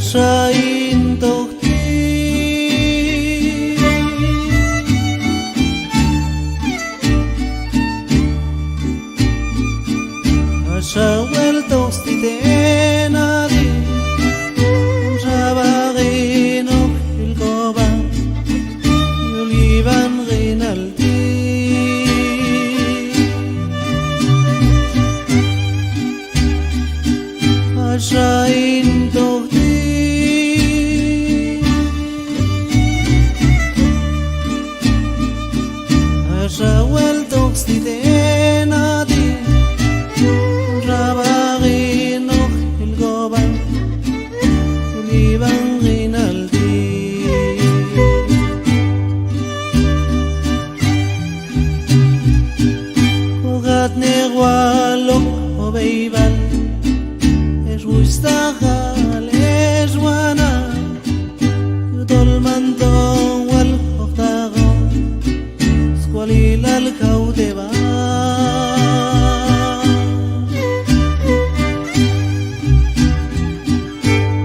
Shain tohti Ashawel tosti tenadi Shabagino ilgoba Yuliban rinalti Ashain tohti Ashawel tosti tenadi Shabagino ilgoba Yuliban rinalti Kogat negwalo obeibal Eswistahal eswana Yudol manton wal hoftago Squalil al kaudeba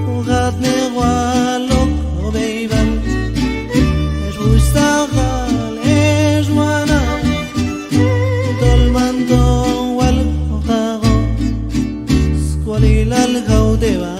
Kogat negwalok obeibal Eswistahal eswana Yudol manton wal hoftago Squalil al kaudeba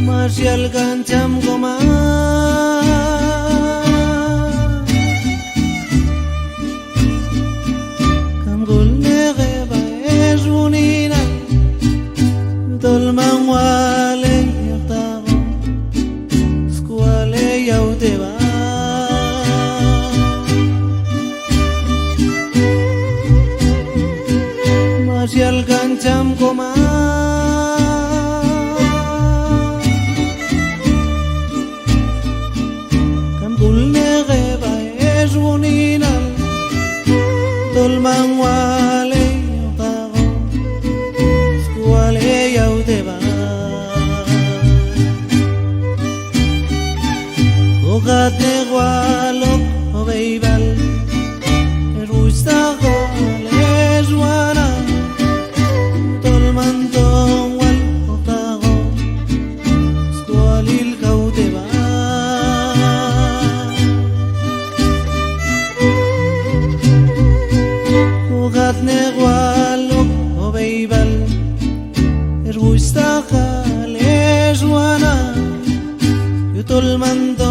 Marcial kancam goma Kamgul nereba ezunina Dol manwale yatago Squale yaudeba Marcial kancam goma Dolman wale yutago Squale yaudeba Kogat negwalok obeibal Erwistahal eswana Dolman ton wal hoftago Squalil kaudeba Kogat negwalok obeibal Erwistahal eswana Yutol mando